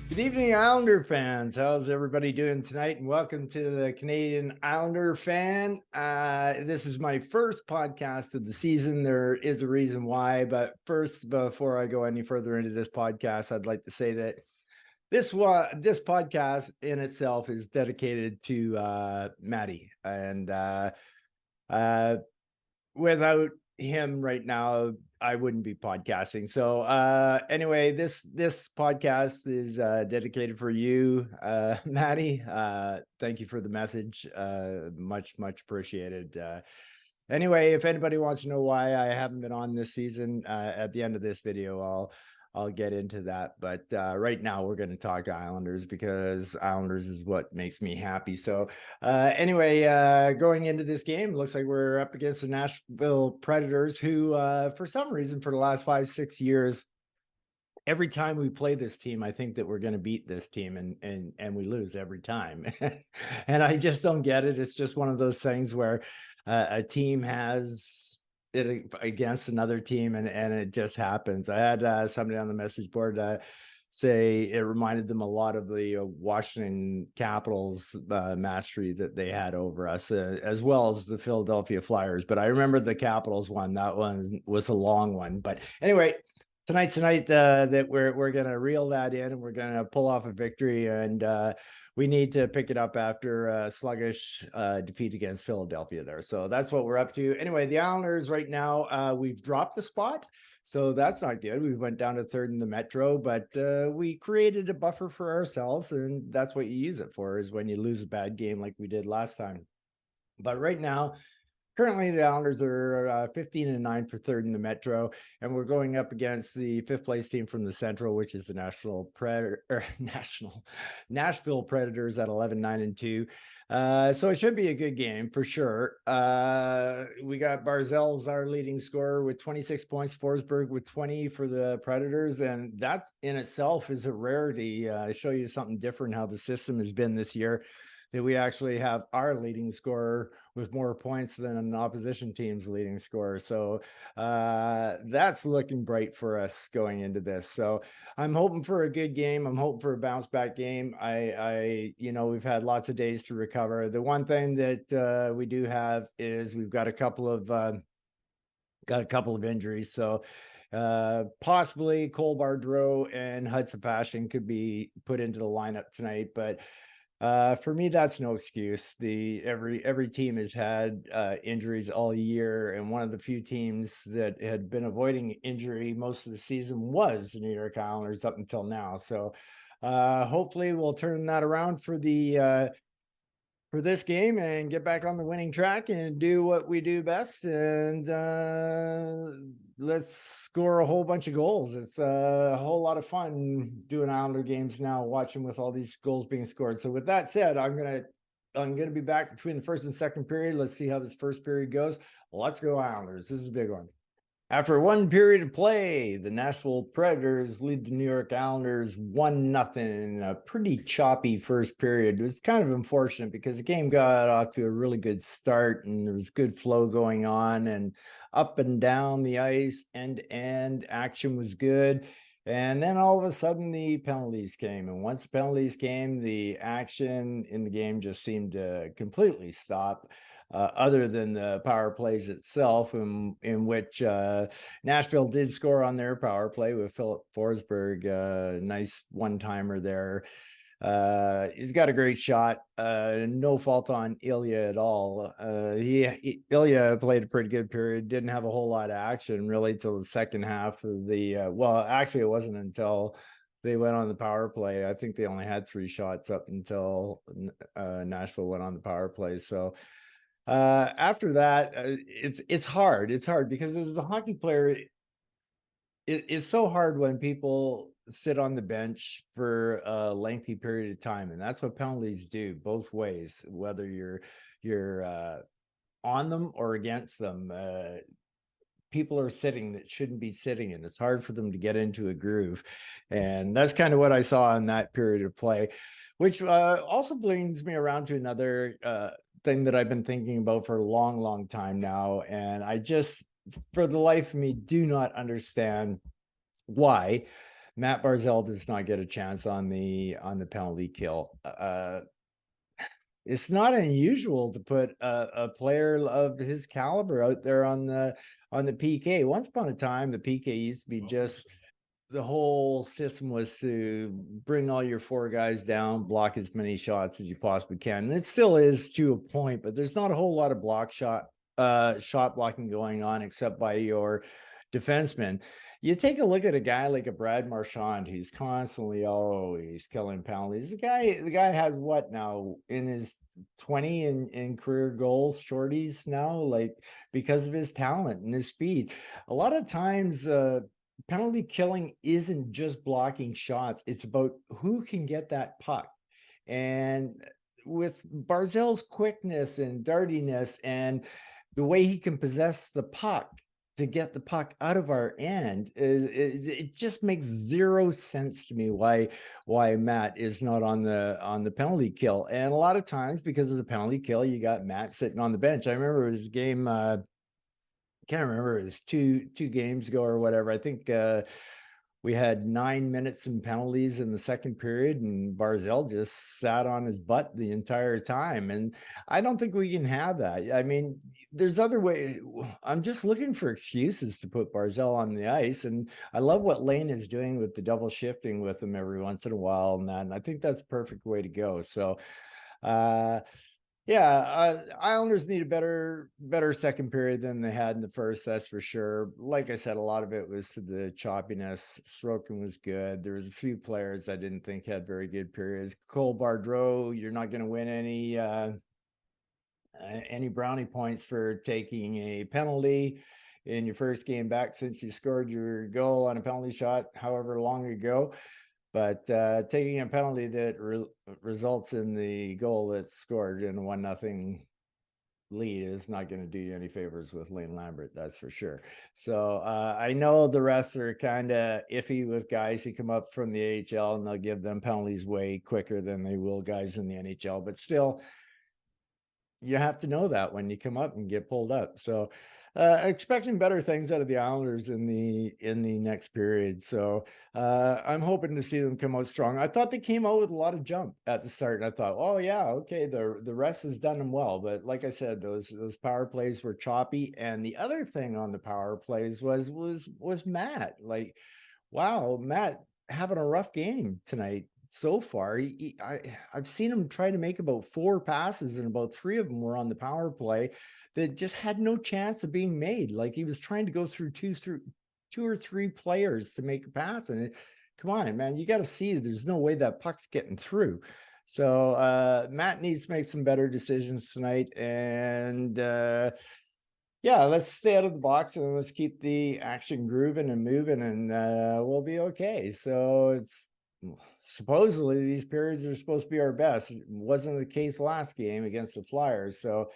Good evening, Islander fans. How's everybody doing tonight? And welcome to the Canadian Islander fan. This is my first podcast of the season. There is a reason why, but first, before I go any further into this podcast, I'd like to say that this podcast in itself is dedicated to Maddie, and uh, without him right now, I wouldn't be podcasting. So anyway, this podcast is dedicated for you, Maddie. Thank you for the message. Much appreciated. Anyway, if anybody wants to know why I haven't been on this season, at the end of this video, I'll get into that. But right now, we're going to talk Islanders because Islanders is what makes me happy. So anyway, going into this game, looks like we're up against the Nashville Predators, who, for some reason, for the last 5-6 years, every time we play this team, I think that we're going to beat this team, and we lose every time. And I just don't get it. It's just one of those things where a team has it against another team, and it just happens. I had somebody on the message board say it reminded them a lot of the Washington Capitals mastery that they had over us, as well as the Philadelphia Flyers. But I remember the Capitals one. That one was a long one. But anyway, tonight's the night that we're gonna reel that in, and we're gonna pull off a victory, and we need to pick it up after a sluggish defeat against Philadelphia there. So that's what we're up to. Anyway, the Islanders right now, we've dropped the spot, so that's not good. We went down to third in the Metro, but we created a buffer for ourselves, and that's what you use it for, is when you lose a bad game like we did last time. But right now, currently, the Islanders are 15-9 for third in the Metro, and we're going up against the fifth place team from the Central, which is the Nashville Predators at 11-9-2. So it should be a good game for sure. We got Barzell's our leading scorer with 26 points, Forsberg with 20 for the Predators, and that in itself is a rarity. Show you something different how the system has been this year, that we actually have our leading scorer with more points than an opposition team's leading scorer. So that's looking bright for us going into this. So I'm hoping for a good game. I'm hoping for a bounce back game. We've had lots of days to recover. The one thing that we do have is we've got a couple of injuries. So possibly Cole Bardreau and Hudson Fashion could be put into the lineup tonight, but for me, that's no excuse. Every team has had injuries all year, and one of the few teams that had been avoiding injury most of the season was the New York Islanders up until now. So hopefully, we'll turn that around for this game and get back on the winning track and do what we do best, and let's score a whole bunch of goals. It's a whole lot of fun doing Islander games now, watching with all these goals being scored. So with that said, I'm gonna be back between the first and second period. Let's see how this first period goes. Let's go Islanders. This is a big one. After one period of play, the Nashville Predators lead the New York Islanders 1-0 in a pretty choppy first period. It was kind of unfortunate because the game got off to a really good start, and there was good flow going on, and up and down the ice, end-to-end action was good. And then all of a sudden, the penalties came. And once the penalties came, the action in the game just seemed to completely stop. Other than the power plays itself, in which Nashville did score on their power play with Philip Forsberg. Nice one-timer there. He's got a great shot. No fault on Ilya at all. Ilya played a pretty good period. Didn't have a whole lot of action really till the second half of the. Well, actually, it wasn't until they went on the power play. I think they only had 3 shots up until Nashville went on the power play. So after that, it's hard. It's hard because as a hockey player, it's so hard when people sit on the bench for a lengthy period of time, and that's what penalties do both ways, whether you're on them or against them. People are sitting that shouldn't be sitting, and it's hard for them to get into a groove, and that's kind of what I saw in that period of play, which also brings me around to another thing that I've been thinking about for a long time now, and I just, for the life of me, do not understand why Matt Barzal does not get a chance on the penalty kill. It's not unusual to put a player of his caliber out there on the PK. Once upon a time, the PK used to be just the whole system was to bring all your four guys down, block as many shots as you possibly can. And it still is to a point, but there's not a whole lot of shot blocking going on except by your defensemen. You take a look at a guy like a Brad Marchand, who's constantly always killing penalties. The guy has what now in his 20 in career goals, shorties now, like because of his talent and his speed. A lot of times, penalty killing isn't just blocking shots, it's about who can get that puck. And with Barzal's quickness and dardiness and the way he can possess the puck to get the puck out of our end, it just makes zero sense to me why Matt is not on the penalty kill. And a lot of times, because of the penalty kill, you got Matt sitting on the bench. I remember his game, can't remember, it was two games ago or whatever. I think we had 9 minutes in penalties in the second period, and Barzal just sat on his butt the entire time. And I don't think we can have that. I mean, there's other ways. I'm just looking for excuses to put Barzal on the ice. And I love what Lane is doing with the double shifting with him every once in a while. And I think that's the perfect way to go. So, yeah, Islanders need a better second period than they had in the first, that's for sure. Like I said, a lot of it was to the choppiness. Sorokin was good. There was a few players I didn't think had very good periods. Cole Bardreau, you're not going to win any brownie points for taking a penalty in your first game back since you scored your goal on a penalty shot however long ago. But taking a penalty that results in the goal that's scored in a 1-0 lead is not going to do you any favors with Lane Lambert, that's for sure. So I know the rest are kind of iffy with guys who come up from the AHL, and they'll give them penalties way quicker than they will guys in the NHL. But still, you have to know that when you come up and get pulled up. So expecting better things out of the Islanders in the next period. So I'm hoping to see them come out strong. I thought they came out with a lot of jump at the start, and I thought, oh yeah, okay, the rest has done them well. But like I said, those power plays were choppy. And the other thing on the power plays was Matt. Like, wow, Matt having a rough game tonight so far. I've seen him try to make about 4 passes, and about 3 of them were on the power play that just had no chance of being made. Like, he was trying to go through two or three players to make a pass, and come on, man, you got to see there's no way that puck's getting through. So Matt needs to make some better decisions tonight, and yeah, let's stay out of the box and let's keep the action grooving and moving, and we'll be okay. So it's supposedly these periods are supposed to be our best. It wasn't the case last game against the Flyers, so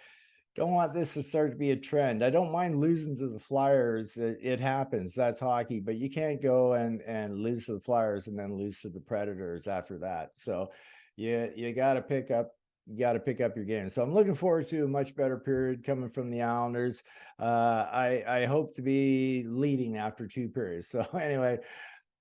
don't want this to start to be a trend. I don't mind losing to the Flyers. It happens. That's hockey, but you can't go and lose to the Flyers and then lose to the Predators after that. So you got to pick up your game. So I'm looking forward to a much better period coming from the Islanders. I hope to be leading after 2 periods. So anyway,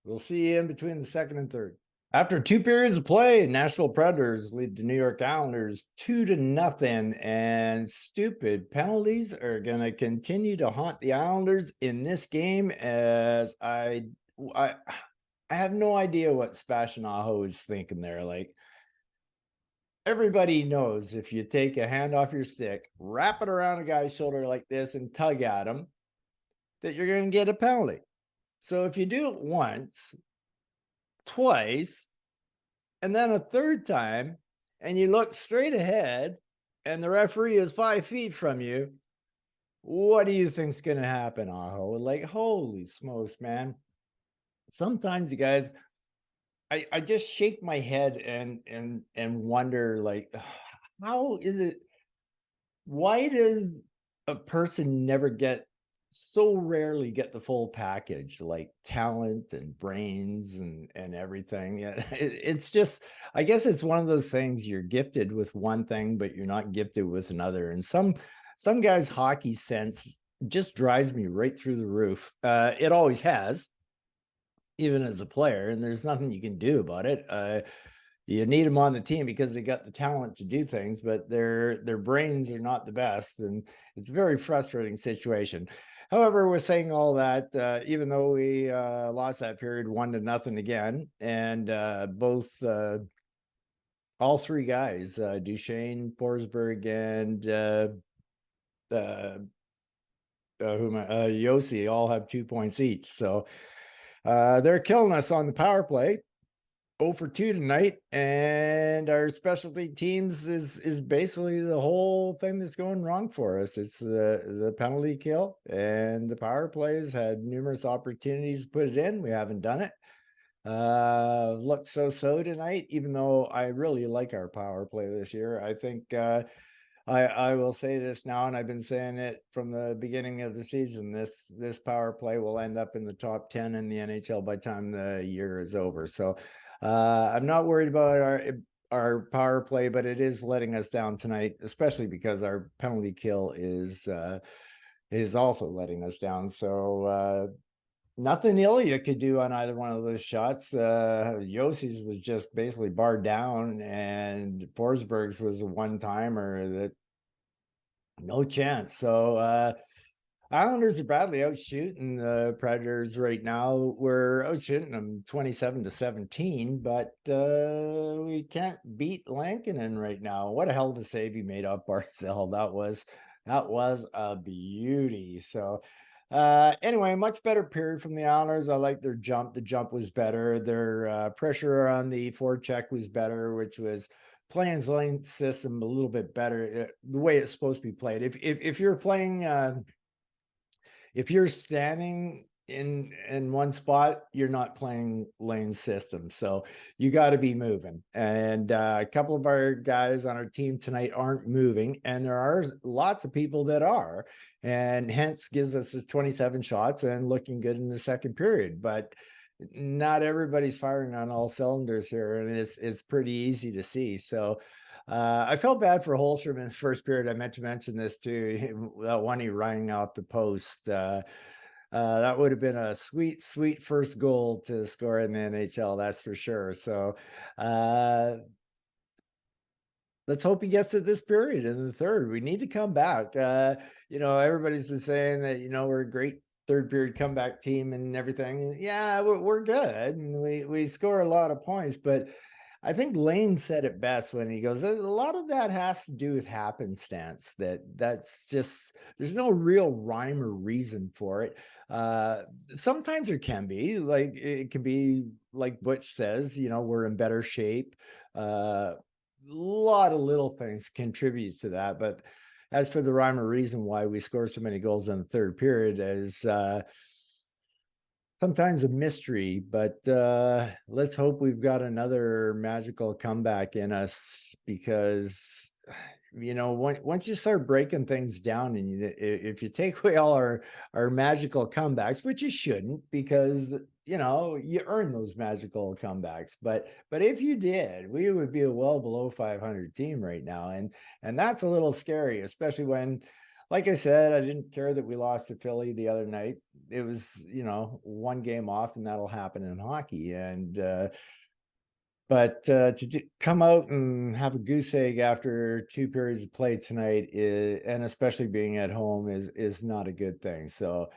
we'll see you in between the second and third. After 2 periods of play, Nashville Predators lead the New York Islanders 2-0, and stupid penalties are going to continue to haunt the Islanders in this game, as I have no idea what Sebastian Aho is thinking there. Like, everybody knows if you take a hand off your stick, wrap it around a guy's shoulder like this and tug at him, that you're going to get a penalty. So if you do it once, twice, and then a third time, and you look straight ahead and the referee is 5 feet from you, what do you think's going to happen, Aho? Like, holy smokes, man. Sometimes you guys, I just shake my head and wonder, like, how is it, why does a person never so rarely get the full package, like talent and brains and everything? Yeah, it's just, I guess it's one of those things, you're gifted with one thing but you're not gifted with another. And some guys' hockey sense just drives me right through the roof. It always has. even as a player, and there's nothing you can do about it. You need them on the team because they got the talent to do things, but their brains are not the best, and it's a very frustrating situation. However, with saying all that, even though we lost that period 1-0 again, and all three guys, Duchesne, Forsberg, and uh, Yossi, all have 2 points each. So they're killing us on the power play. 0 for 2 tonight, and our specialty teams is basically the whole thing that's going wrong for us. It's the penalty kill, and the power plays had numerous opportunities to put it in. We haven't done it. Looked so tonight, even though I really like our power play this year. I think I will say this now, and I've been saying it from the beginning of the season. This power play will end up in the top 10 in the NHL by the time the year is over. So I'm not worried about our power play, but it is letting us down tonight, especially because our penalty kill is also letting us down. So nothing Ilya could do on either one of those shots. Yossi's was just basically barred down, and Forsberg's was a one-timer that no chance. So Islanders are badly out shooting the Predators right now. We're out shooting them 27-17, but we can't beat Lankinen right now. What a hell of a save he made up Barzell. That was a beauty. So anyway, much better period from the Islanders. I like their jump. The jump was better. Their pressure on the forecheck was better, which was playing lane system a little bit better, the way it's supposed to be played. If you're playing if you're standing in one spot, you're not playing lane system, so you got to be moving. And a couple of our guys on our team tonight aren't moving, and there are lots of people that are, and hence gives us 27 shots and looking good in the second period. But not everybody's firing on all cylinders here, and it's pretty easy to see. So I felt bad for Holstrom in the first period. I meant to mention this too. That one he rang off the post. That would have been a sweet first goal to score in the NHL. That's for sure. So let's hope he gets it this period in the third. We need to come back. Everybody's been saying that we're a great third period comeback team and everything. Yeah, we're good, and we score a lot of points, but I think Lane said it best when he goes, a lot of that has to do with happenstance. That's just, there's no real rhyme or reason for it. Sometimes there can be, like, it can be like Butch says, we're in better shape. A lot of little things contribute to that. But as for the rhyme or reason why we score so many goals in the third period is sometimes a mystery, but let's hope we've got another magical comeback in us, because once you start breaking things down, and if you take away all our magical comebacks, which you shouldn't, because you earn those magical comebacks, but if you did, we would be a well below 500 team right now, and that's a little scary, especially when, like I said, I didn't care that we lost to Philly the other night. It was, one game off, and that'll happen in hockey. But to come out and have a goose egg after 2 periods of play tonight, and especially being at home, is not a good thing. So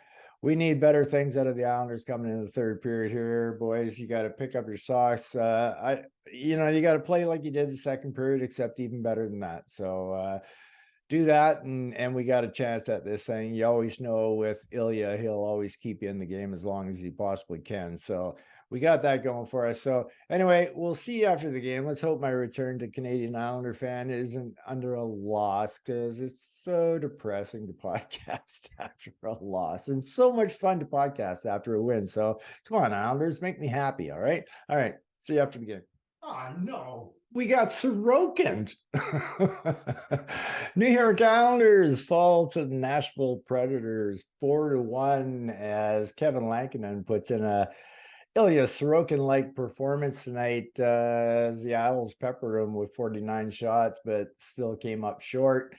we need better things out of the Islanders coming in the third period here, boys. You got to pick up your socks. You got to play like you did the second period, except even better than that. So do that, and we got a chance at this thing. You always know with Ilya, he'll always keep you in the game as long as he possibly can. So we got that going for us. So anyway, we'll see you after the game. Let's hope my return to Canadian Islander fan isn't under a loss, because it's so depressing to podcast after a loss, and so much fun to podcast after a win. So come on, Islanders, make me happy. All right. See you after the game. Oh no, we got Sorokined. New York Islanders fall to the Nashville Predators 4-1 as Kevin Lankinen puts in a Ilya Sorokin-like performance tonight, as the Isles peppered him with 49 shots, but still came up short.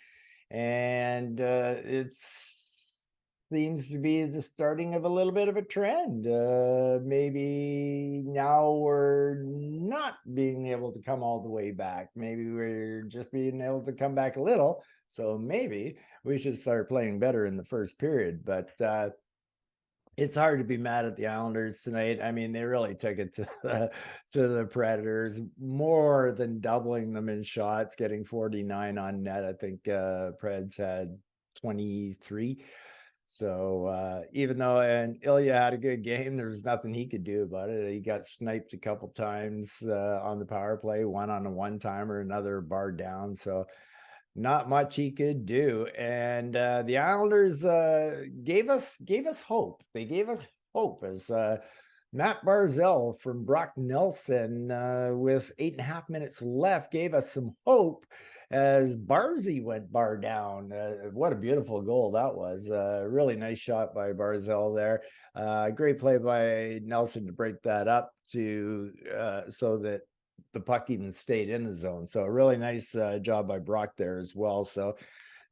And it's seems to be the starting of a little bit of a trend. Maybe now we're not being able to come all the way back. Maybe we're just being able to come back a little. So maybe we should start playing better in the first period. But it's hard to be mad at the Islanders tonight. I mean, they really took it to the Predators, more than doubling them in shots, getting 49 on net. I think Preds had 23. So even though and Ilya had a good game, there was nothing he could do about it. He got sniped a couple times on the power play, one on a one-timer, another bar down. So not much he could do. And the Islanders gave us hope. They gave us hope as Matt Barzell from Brock Nelson with 8.5 minutes left gave us some hope as Barzy went bar down. What a beautiful goal that was. Really nice shot by Barzell there. Great play by Nelson to break that up to so that the puck even stayed in the zone. So a really nice job by Brock there as well. So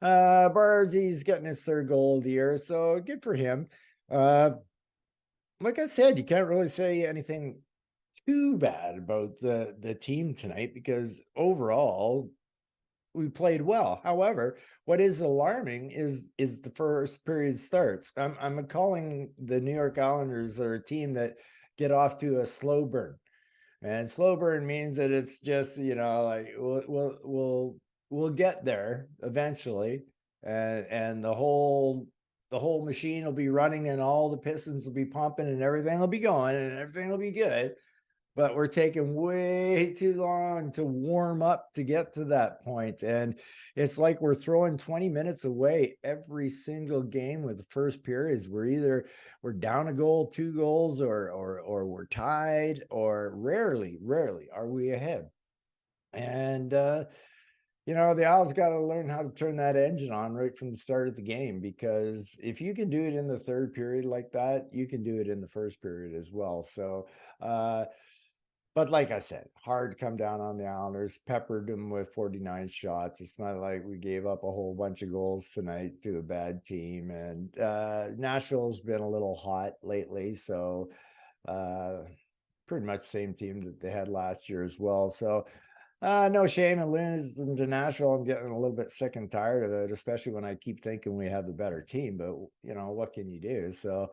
Barzy's getting his third goal of the year, so good for him. Like I said, you can't really say anything too bad about the team tonight because overall we played well. However, what is alarming is the first period starts. I'm calling the New York Islanders a team that get off to a slow burn. And slow burn means that it's just, like we'll get there eventually, and the whole machine will be running, and all the pistons will be pumping, and everything will be going, and everything will be good. But we're taking way too long to warm up to get to that point. And it's like we're throwing 20 minutes away every single game with the first periods. We're down a goal, 2 goals, or we're tied, or rarely are we ahead. And the Owls got to learn how to turn that engine on right from the start of the game, because if you can do it in the third period like that, you can do it in the first period as well. So but like I said, hard to come down on the Islanders, peppered them with 49 shots. It's not like we gave up a whole bunch of goals tonight to a bad team. And Nashville's been a little hot lately. So pretty much the same team that they had last year as well. So no shame in losing to Nashville. I'm getting a little bit sick and tired of it, especially when I keep thinking we have the better team. But, what can you do? So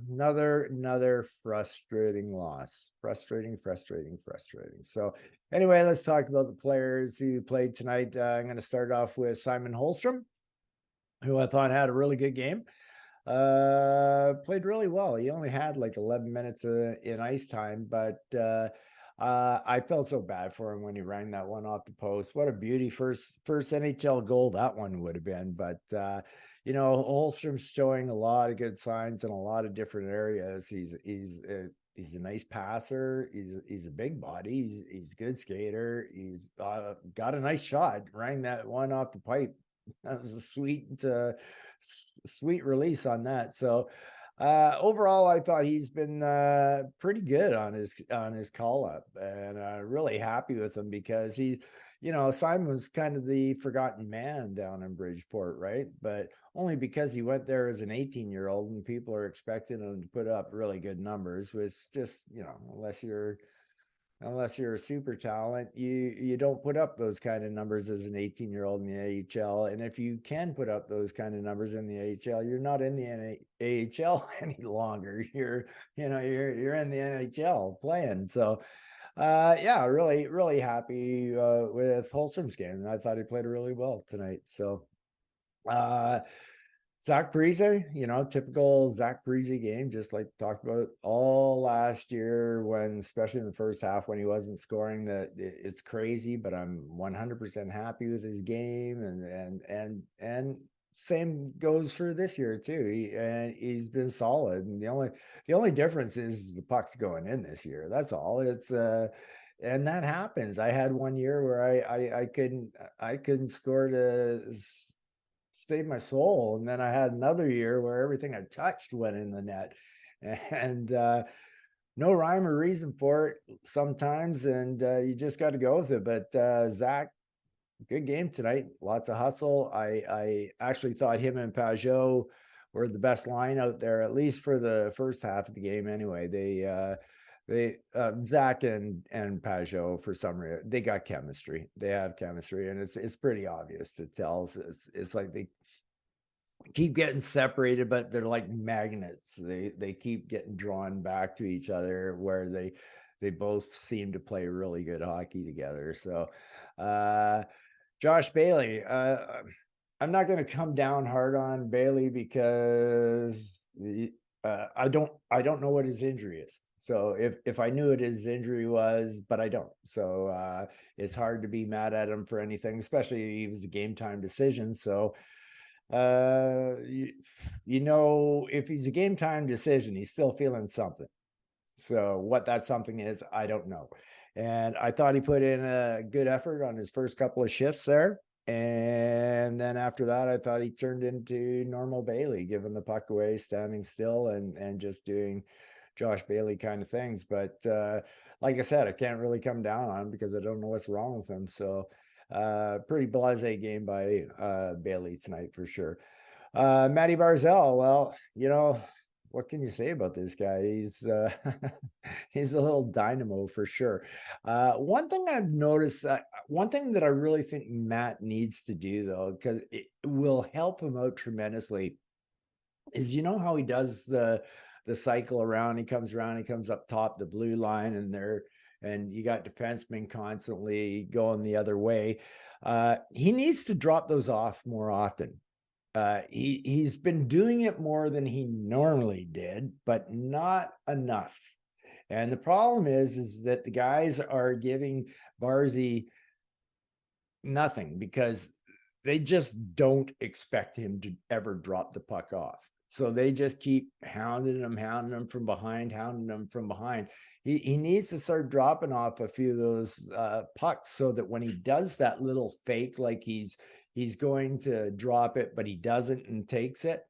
another frustrating loss. Frustrating. So anyway, let's talk about the players who played tonight. I'm going to start off with Simon Holmstrom, who I thought had a really good game. Played really well. He only had like 11 minutes in ice time, but I felt so bad for him when he rang that one off the post. What a beauty. First NHL goal that one would have been. But Holmstrom's showing a lot of good signs in a lot of different areas. He's a nice passer. He's a big body. He's a good skater. He's got a nice shot. Rang that one off the pipe. That was a sweet release on that. So overall, I thought he's been pretty good on his call up, and really happy with him, because Simon was kind of the forgotten man down in Bridgeport, right? But only because he went there as an 18-year-old, and people are expecting him to put up really good numbers, which just, unless you're a super talent, you don't put up those kind of numbers as an 18-year-old in the AHL. And if you can put up those kind of numbers in the AHL, you're not in the AHL any longer. You're in the NHL playing. So really happy with Holmstrom's game. I thought he played really well tonight. So Zach Parise, typical Zach Parise game, just like talked about all last year, when, especially in the first half, when he wasn't scoring. That it's crazy, but I'm 100% happy with his game, and same goes for this year too. He's been solid, and the only difference is the puck's going in this year. That's all. It's and that happens. I had one year where I couldn't score to save my soul, and then I had another year where everything I touched went in the net, and no rhyme or reason for it sometimes, and you just got to go with it. But Zach good game tonight. Lots of hustle. I actually thought him and Pajot were the best line out there, at least for the first half of the game. Anyway, they Zach and Pajot, for some reason, they got chemistry. They have chemistry, and it's pretty obvious to tell. It's like they keep getting separated, but they're like magnets. They keep getting drawn back to each other, where they both seem to play really good hockey together. So Josh Bailey, I'm not going to come down hard on Bailey because I don't know what his injury is. So if I knew what his injury was, but I don't. So it's hard to be mad at him for anything, especially it was a game time decision. So if he's a game time decision, he's still feeling something. So what that something is, I don't know. And I thought he put in a good effort on his first couple of shifts there. And then after that, I thought he turned into normal Bailey, giving the puck away, standing still, and just doing Josh Bailey kind of things. But like I said, I can't really come down on him because I don't know what's wrong with him. So pretty blasé game by Bailey tonight for sure. Matty Barzal, well, what can you say about this guy? He's he's a little dynamo for sure. One thing I've noticed, one thing that I really think Matt needs to do though, because it will help him out tremendously, is how he does the cycle around. He comes around, he comes up top the blue line, and you got defensemen constantly going the other way. He needs to drop those off more often. He's been doing it more than he normally did, but not enough. And the problem is that the guys are giving Barzy nothing because they just don't expect him to ever drop the puck off. So they just keep hounding him from behind. He needs to start dropping off a few of those pucks so that when he does that little fake, like he's going to drop it, but he doesn't and takes it,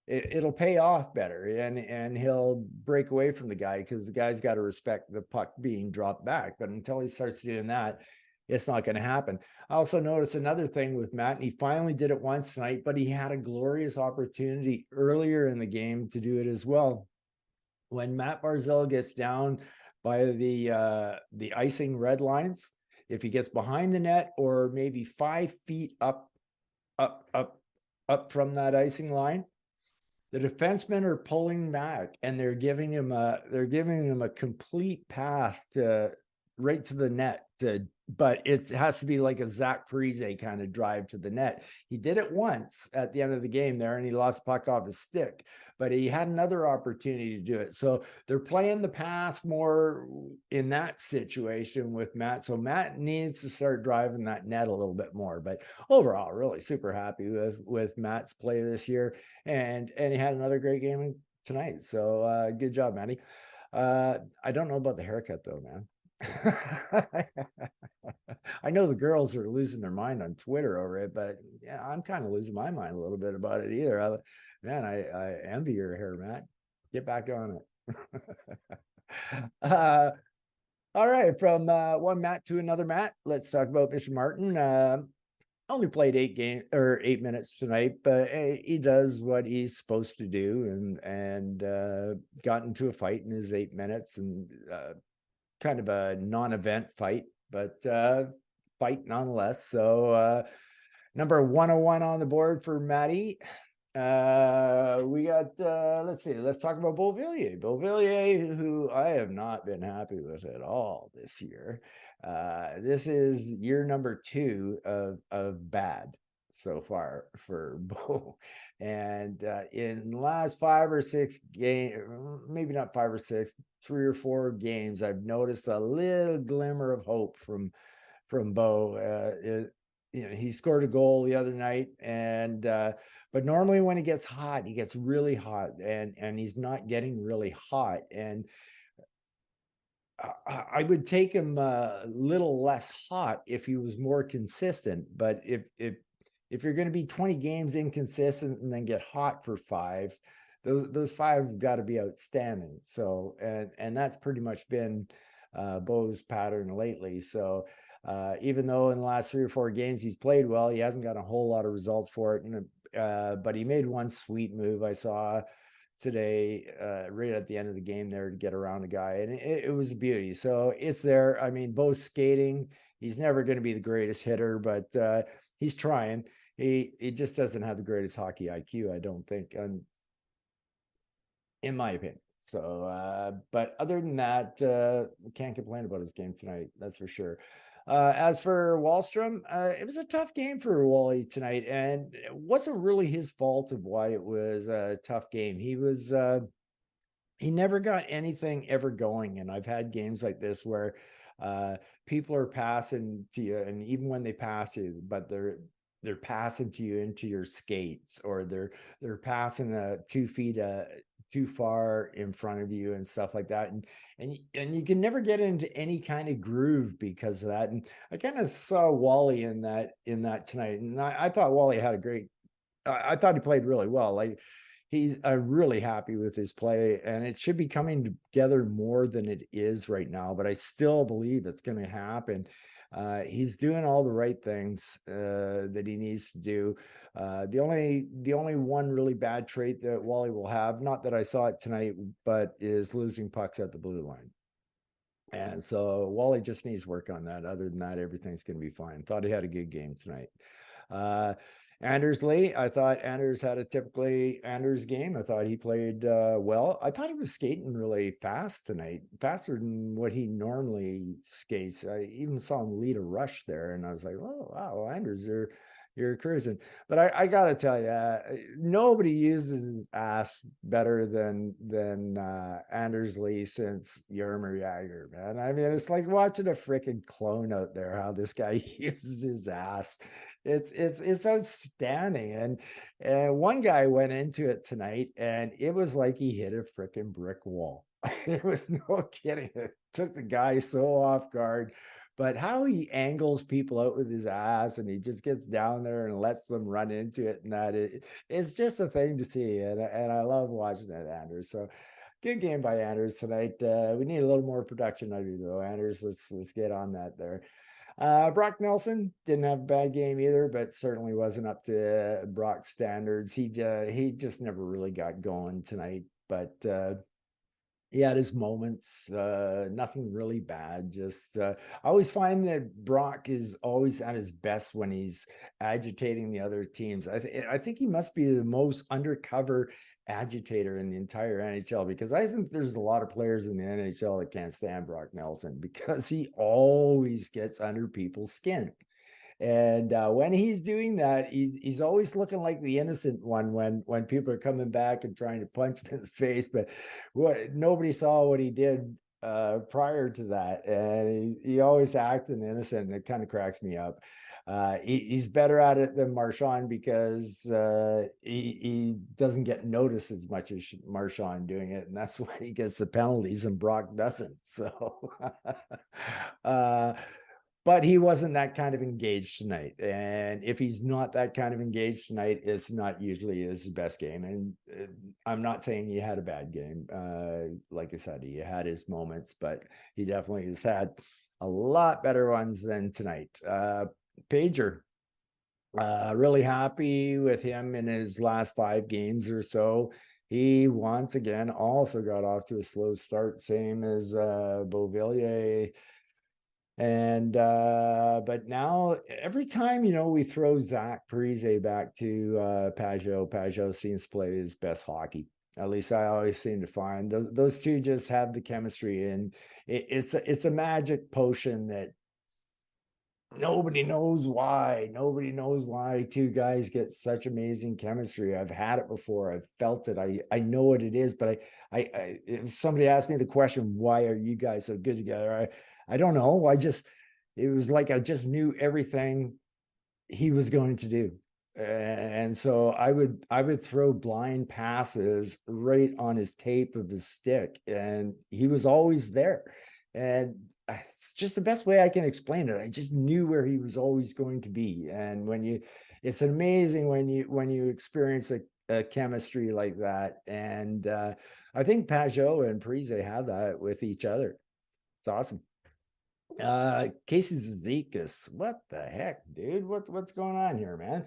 it'll pay off better, and he'll break away from the guy because the guy's got to respect the puck being dropped back. But until he starts doing that, it's not going to happen. I also noticed another thing with Matt, and he finally did it once tonight, but he had a glorious opportunity earlier in the game to do it as well. When Matt Barzal gets down by the icing red lines, if he gets behind the net or maybe 5 feet up from that icing line, the defensemen are pulling back and they're giving him a complete path right to the net. But it has to be like a Zach Parise kind of drive to the net. He did it once at the end of the game there, and he lost the puck off his stick, but he had another opportunity to do it. So they're playing the pass more in that situation with Matt. So Matt needs to start driving that net a little bit more. But overall, really super happy with Matt's play this year, and he had another great game tonight. So good job, Matty. I don't know about the haircut though, man. I know the girls are losing their mind on Twitter over it, but yeah, I'm kind of losing my mind a little bit about it either. I envy your hair, Matt. Get back on it. All right, from one Matt to another Matt, let's talk about Mr. Martin. Only played 8 minutes tonight, but he does what he's supposed to do, and got into a fight in his 8 minutes, and kind of a non-event fight, but fight nonetheless. So number 101 on the board for Matty. We got let's talk about Beauvillier. Beauvillier, who I have not been happy with at all this year. This is year number 2 of bad so far for Bo. And in the last 5 or 6 games, maybe not 5 or 6, 3 or 4 games, I've noticed a little glimmer of hope from Bo. He scored a goal the other night, and but normally when he gets hot, he gets really hot, and he's not getting really hot. And I would take him a little less hot if he was more consistent. But if you're going to be 20 games inconsistent and then get hot for 5, those 5 have got to be outstanding. So and that's pretty much been Bo's pattern lately. So even though in the last 3 or 4 games he's played well, he hasn't got a whole lot of results for it. But he made one sweet move I saw today, right at the end of the game there, to get around a guy, and it was a beauty. So it's there. I mean, Bo's skating. He's never going to be the greatest hitter, but he's trying. He just doesn't have the greatest hockey IQ, I don't think, in my opinion. So, but other than that, we can't complain about his game tonight. That's for sure. As for Wallstrom, it was a tough game for Wally tonight, and it wasn't really his fault of why it was a tough game. He never got anything ever going, and I've had games like this where people are passing to you, and even when they pass you, but they're passing to you into your skates, or they're passing 2 feet too far in front of you and stuff like that, and you can never get into any kind of groove because of that. And I kind of saw Wally in that tonight, and I thought Wally had a great. I thought he played really well. Like, I'm really happy with his play, and it should be coming together more than it is right now, but I still believe it's going to happen. He's doing all the right things that he needs to do. The only one really bad trait that Wally will have, not that I saw it tonight, but is losing pucks at the blue line. And so Wally just needs work on that. Other than that, everything's going to be fine. Thought he had a good game tonight. Anders Lee, I thought Anders had a typically Anders game. I thought he played well. I thought he was skating really fast tonight, faster than what he normally skates. I even saw him lead a rush there, and I was like, oh, wow, Anders, you're cruising. But I got to tell you, nobody uses his ass better than Anders Lee since Jaromir Jagr, man. I mean, it's like watching a freaking clone out there, how this guy uses his ass. It's outstanding. And one guy went into it tonight, and it was like he hit a freaking brick wall. It was no kidding. It took the guy so off guard. But how he angles people out with his ass, and he just gets down there and lets them run into it, and it's just a thing to see, and I love watching it, Anders. So good game by Anders tonight. We need a little more production out of you, though, Anders. Let's get on that there. Brock Nelson didn't have a bad game either, but certainly wasn't up to Brock's standards. He just never really got going tonight, but he had his moments, nothing really bad. Just I always find that Brock is always at his best when he's agitating the other teams. I think he must be the most undercover agitator in the entire NHL, because I think there's a lot of players in the NHL that can't stand Brock Nelson, because he always gets under people's skin. And when he's doing that, he's always looking like the innocent one when people are coming back and trying to punch him in the face. But nobody saw what he did prior to that, and he always acting innocent, and it kind of cracks me up. He's better at it than Marchand, because he doesn't get noticed as much as Marchand doing it, and that's why he gets the penalties and Brock doesn't. So but he wasn't that kind of engaged tonight. And if he's not that kind of engaged tonight, it's not usually his best game. And I'm not saying he had a bad game. Like I said, he had his moments, but he definitely has had a lot better ones than tonight. Pager, really happy with him in his last 5 games or so. He once again also got off to a slow start, same as Beauvillier. And but now every time, we throw Zach Parise back to Pajot seems to play his best hockey. At least I always seem to find those two just have the chemistry, and it's a magic potion that nobody knows why. Nobody knows why 2 guys get such amazing chemistry. I've had it before. I've felt it. I know what it is, but if somebody asked me the question, why are you guys so good together? I don't know. It was like I just knew everything he was going to do. And so I would throw blind passes right on his tape of his stick, and he was always there. And it's just the best way I can explain it. I just knew where he was always going to be. And it's amazing when you experience a chemistry like that. And I think Pajot and Parise have that with each other. It's awesome. Casey Zizekas, what the heck, dude? What's going on here, man?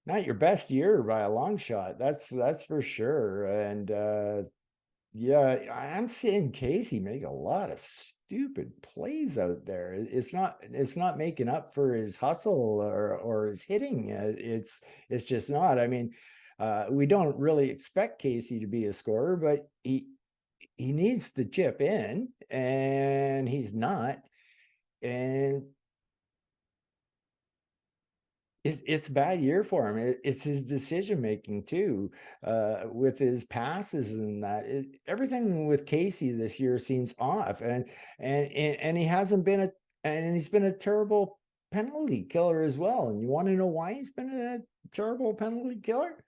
Not your best year by a long shot. That's for sure. And yeah, I'm seeing Casey make a lot of stupid plays out there. It's not making up for his hustle or his hitting. It's just not. I mean, we don't really expect Casey to be a scorer, but he needs to chip in, and he's not. And it's a bad year for him. It's his decision making too, with his passes and that. Everything with Casey this year seems off, and he hasn't been and he's been a terrible penalty killer as well. And you want to know why he's been a terrible penalty killer?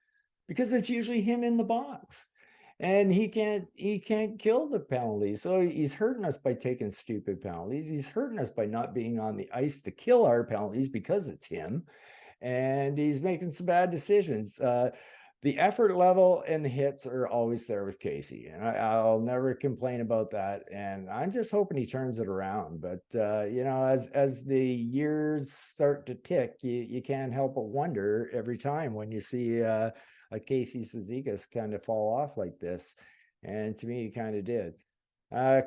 Because it's usually him in the box, and he can't kill the penalty. So he's hurting us by taking stupid penalties. He's hurting us by not being on the ice to kill our penalties because it's him, and he's making some bad decisions. The effort level and the hits are always there with Casey, and I'll never complain about that. And I'm just hoping he turns it around. But as the years start to tick, you can't help but wonder every time when you see a Casey Cizikas kind of fall off like this. And to me, he kind of did.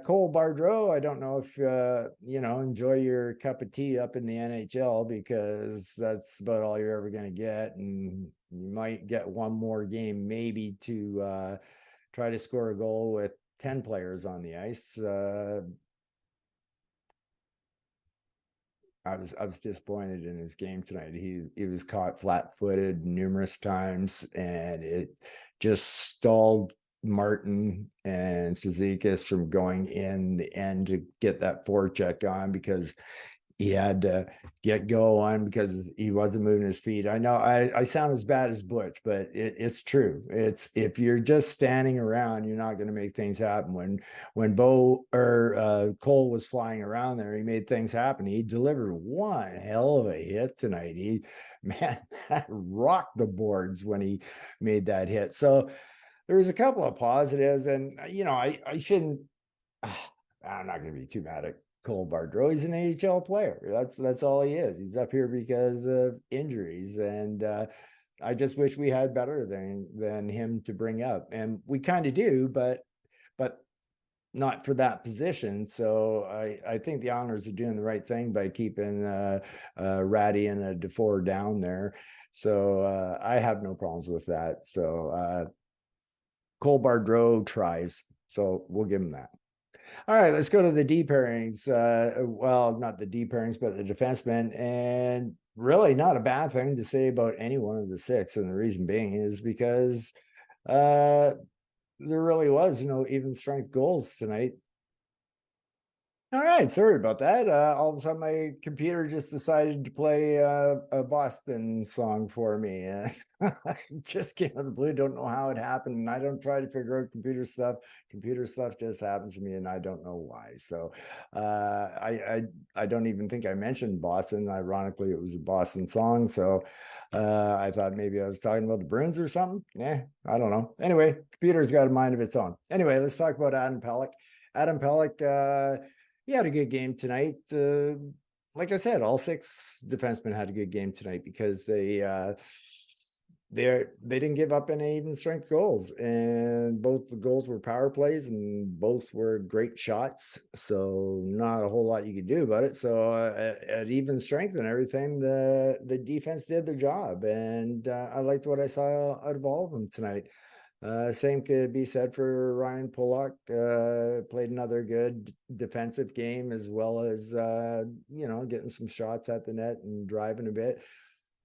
Cole Bardreau, I don't know if enjoy your cup of tea up in the NHL, because that's about all you're ever going to get, and you might get one more game maybe to try to score a goal with 10 players on the ice. I was disappointed in his game tonight. He was caught flat-footed numerous times, and it just stalled Martin and Cizikas from going in the end to get that forecheck on, because he had to get going because he wasn't moving his feet. I know I sound as bad as Butch, but it's true. It's, if you're just standing around, you're not going to make things happen. When Cole was flying around there, he made things happen. He delivered one hell of a hit tonight. Man, that rocked the boards when he made that hit. So there was a couple of positives, and I shouldn't. I'm not going to be too mad at Cole Bardreau. He's an AHL player. That's all he is. He's up here because of injuries, and I just wish we had better than him to bring up, and we kind of do, but not for that position. So I think the Islanders are doing the right thing by keeping Ratty and a DeFore down there. So I have no problems with that. So Cole Bardreau tries, so we'll give him that. All right, let's go to the D pairings. Well, not the D pairings, but the defensemen. And really not a bad thing to say about any one of the six. And the reason being is because there really was no even strength goals tonight. All right, sorry about that. All of a sudden, my computer just decided to play a Boston song for me. Just came out of the blue. Don't know how it happened, and I don't try to figure out computer stuff. Computer stuff just happens to me, and I don't know why. So, I don't even think I mentioned Boston. Ironically, it was a Boston song, so I thought maybe I was talking about the Bruins or something. Yeah, I don't know. Anyway, computer's got a mind of its own. Anyway, let's talk about Adam Pelech. Adam Pelech. He had a good game tonight. Like I said, all six defensemen had a good game tonight because they didn't give up any even strength goals, and both the goals were power plays, and both were great shots. So not a whole lot you could do about it. So at even strength and everything, the defense did their job, and I liked what I saw out of all of them tonight. Same could be said for Ryan Pulock. Played another good defensive game, as well as getting some shots at the net and driving a bit.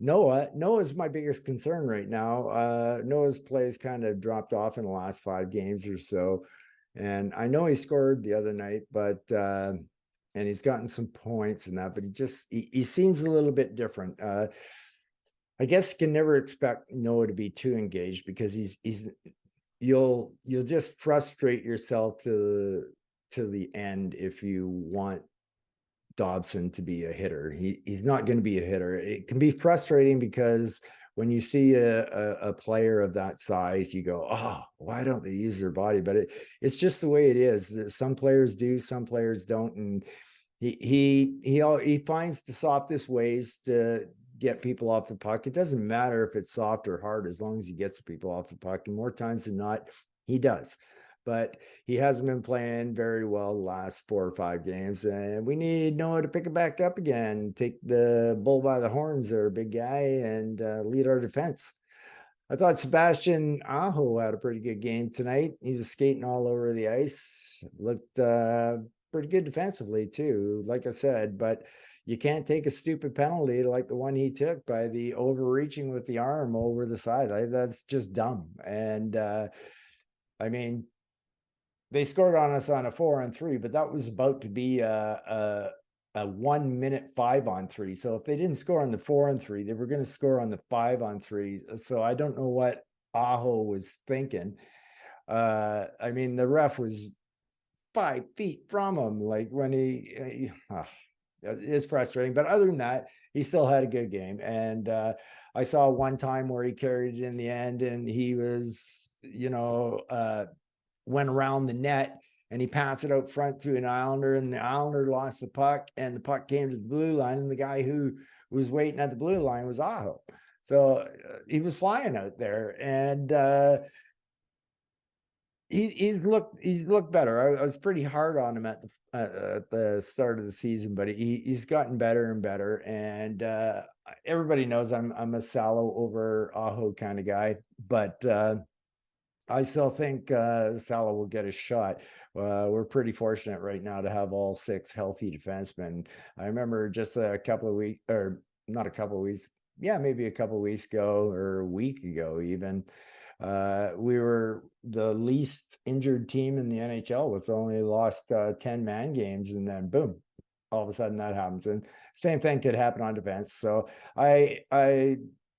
Noah's my biggest concern right now. Noah's plays kind of dropped off in the last 5 games or so, and I know he scored the other night, but and he's gotten some points and that, but he seems a little bit different. I guess you can never expect Noah to be too engaged, because you'll just frustrate yourself to the end if you want Dobson to be a hitter. He's not going to be a hitter. It can be frustrating because when you see a player of that size, you go, oh, why don't they use their body? But it's just the way it is. Some players do, some players don't, and he finds the softest ways to get people off the puck. It doesn't matter if it's soft or hard, as long as he gets people off the puck. And more times than not, he does. But he hasn't been playing very well the last 4 or 5 games, and we need Noah to pick it back up again, take the bull by the horns there, big guy, and lead our defense. I thought Sebastian Aho had a pretty good game tonight. He was skating all over the ice, looked pretty good defensively too, like I said, but you can't take a stupid penalty like the one he took by the overreaching with the arm over the side. That's just dumb. And I mean, they scored on us on a 4-on-3, but that was about to be a 1 minute 5-on-3. So if they didn't score on the 4-on-3, they were going to score on the 5-on-3. So I don't know what Aho was thinking. I mean, the ref was 5 feet from him, like when it's frustrating. But other than that, he still had a good game. And I saw one time where he carried it in the end, and he was, went around the net and he passed it out front to an Islander, and the Islander lost the puck, and the puck came to the blue line, and the guy who was waiting at the blue line was Aho. So he was flying out there, and he's looked better. I was pretty hard on him at the start of the season, but he's gotten better and better. And everybody knows I'm a Salo over Aho kind of guy, but I still think Salah will get a shot. We're pretty fortunate right now to have all 6 healthy defensemen. I remember just a couple of weeks, or not a couple of weeks, maybe a couple of weeks ago or a week ago even, we were the least injured team in the NHL with only lost 10 man games, and then boom, all of a sudden that happens. And same thing could happen on defense. So I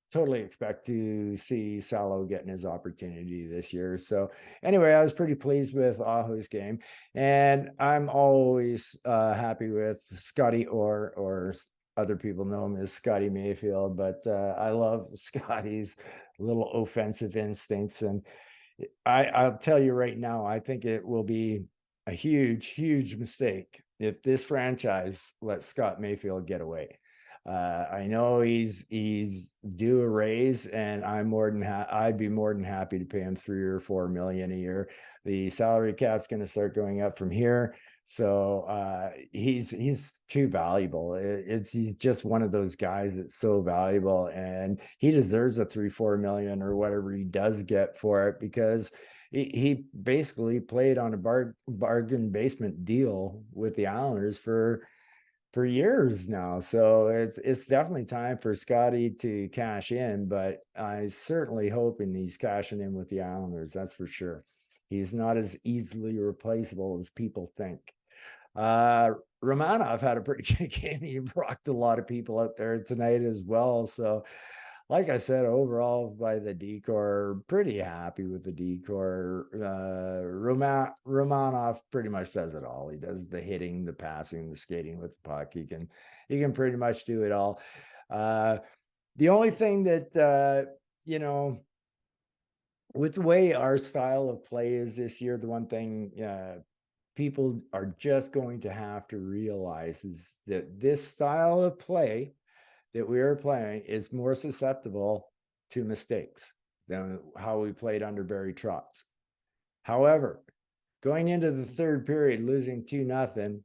totally expect to see Salo getting his opportunity this year. So anyway, I was pretty pleased with Aho's game, and I'm always happy with Scotty, or other people know him as Scotty Mayfield, but I love Scotty's little offensive instincts. And I'll tell you right now, I think it will be a huge mistake if this franchise lets Scott Mayfield get away. I know he's due a raise, and I'd be more than happy to pay him 3 or 4 million a year. The salary cap's going to start going up from here, so he's too valuable. He's just one of those guys that's so valuable, and he deserves a 3-4 million or whatever he does get for it, because he basically played on a bargain basement deal with the Islanders for years now. So it's definitely time for Scotty to cash in, but I certainly hoping he's cashing in with the Islanders. That's for sure. He's not as easily replaceable as people think. Romanov had a pretty good game. He rocked a lot of people out there tonight as well. So like I said, overall by the decor, pretty happy with the decor. Romanov pretty much does it all. He does the hitting, the passing, the skating with the puck. He can pretty much do it all. The only thing that with the way our style of play is this year, the one thing people are just going to have to realize is that this style of play that we are playing is more susceptible to mistakes than how we played under Barry Trotz. However, going into the third period, losing 2-0,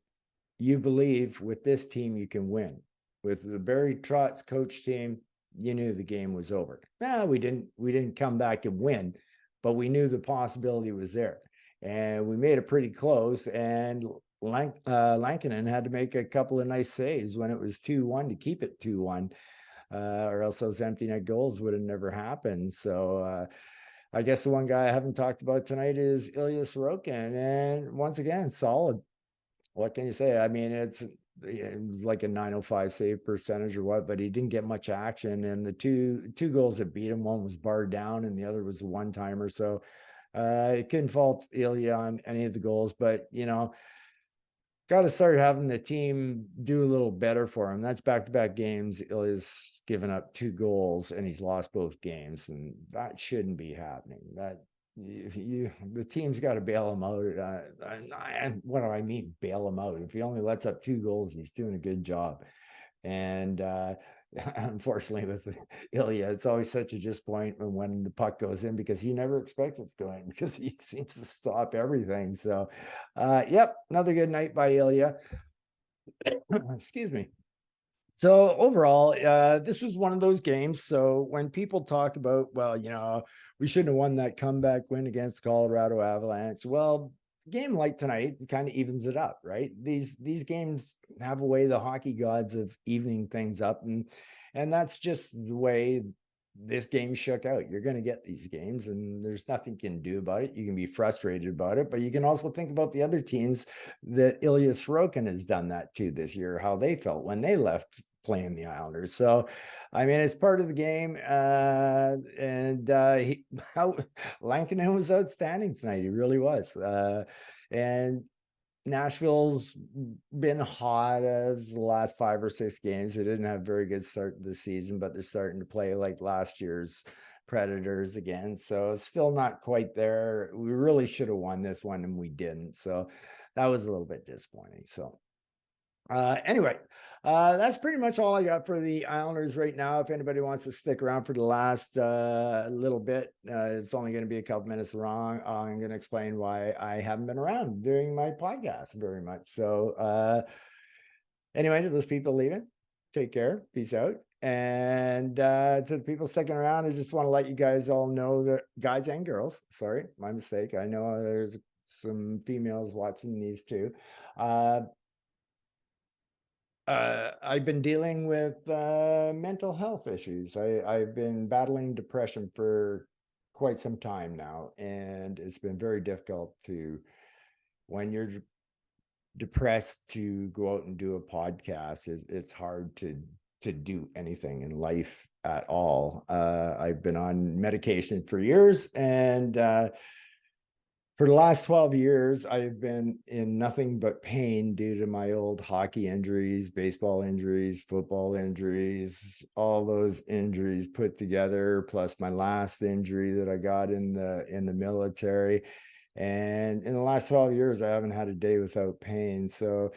you believe with this team you can win. With the Barry Trotz coach team, you knew the game was over. We didn't come back and win, but we knew the possibility was there. And we made it pretty close, and Lankinen had to make a couple of nice saves when it was 2-1 to keep it 2-1, or else those empty net goals would have never happened. So I guess the one guy I haven't talked about tonight is Ilya Sorokin, and once again, solid. What can you say? I mean, it was like a 905 save percentage or what, but he didn't get much action. And the two goals that beat him, one was barred down and the other was a one-timer. So I couldn't fault Ilya on any of the goals, but got to start having the team do a little better for him. That's back-to-back games. Ilya's given up 2 goals and he's lost both games, and that shouldn't be happening. That the team's got to bail him out. What do I mean, bail him out? If he only lets up 2 goals, he's doing a good job. And unfortunately, with Ilya, it's always such a disappointment when the puck goes in because you never expect it's going, because he seems to stop everything. So, yep, another good night by Ilya. Excuse me. So overall, this was one of those games. So when people talk about, well, we shouldn't have won that comeback win against Colorado Avalanche. Well, a game like tonight kind of evens it up, right? These games have a way, the hockey gods, of evening things up, and that's just the way this game shook out. You're going to get these games, and there's nothing you can do about it. You can be frustrated about it, but you can also think about the other teams that Ilya Sorokin has done that to this year, how they felt when they left playing the Islanders. So, I mean, it's part of the game. Lankinen was outstanding tonight. He really was. And Nashville's been hot as the last 5 or 6 games. They didn't have a very good start to the season, but they're starting to play like last year's Predators again. So it's still not quite there. We really should have won this one and we didn't. So that was a little bit disappointing. So anyway, that's pretty much all I got for the Islanders right now. If anybody wants to stick around for the last little bit, it's only going to be a couple minutes long. I'm going to explain why I haven't been around doing my podcast very much. So anyway, to those people leaving, take care. Peace out. And to the people sticking around, I just want to let you guys all know that, guys and girls, sorry, my mistake. I know there's some females watching these too. I've been dealing with mental health issues. I've been battling depression for quite some time now, and it's been very difficult when you're depressed, to go out and do a podcast. It's hard to do anything in life at all. I've been on medication for years, and for the last 12 years, I've been in nothing but pain due to my old hockey injuries, baseball injuries, football injuries, all those injuries put together, plus my last injury that I got in the military. And in the last 12 years, I haven't had a day without pain. So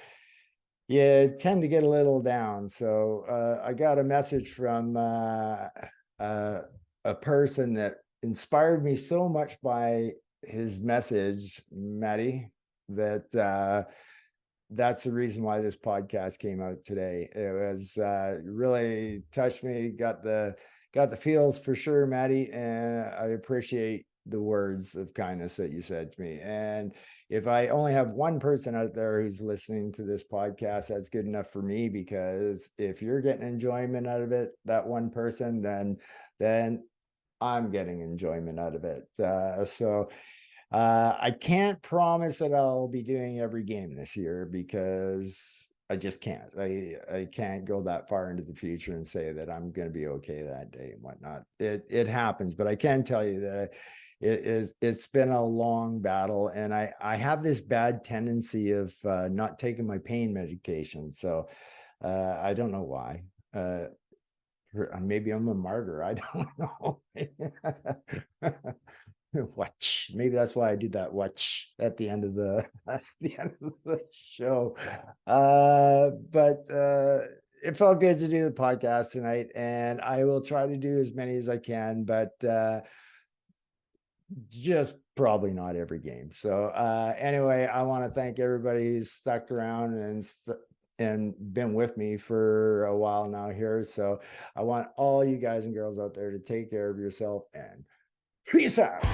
yeah, I tend to get a little down. So I got a message from a person that inspired me so much by his message, Maddie, that that's the reason why this podcast came out today. It was really touched me, got the feels for sure, Maddie, and I appreciate the words of kindness that you said to me. And if I only have one person out there who's listening to this podcast, that's good enough for me, because if you're getting enjoyment out of it, that one person, then I'm getting enjoyment out of it. So I can't promise that I'll be doing every game this year, because I just can't. I can't go that far into the future and say that I'm going to be okay that day and whatnot. It happens, but I can tell you that it's been a long battle, and I have this bad tendency of not taking my pain medication. So I don't know why. Maybe I'm a martyr. I don't know. Watch. Maybe that's why I do that watch at the end of the show. But it felt good to do the podcast tonight, and I will try to do as many as I can, but just probably not every game. So anyway, I want to thank everybody who's stuck around and been with me for a while now here. So I want all you guys and girls out there to take care of yourself, and peace out.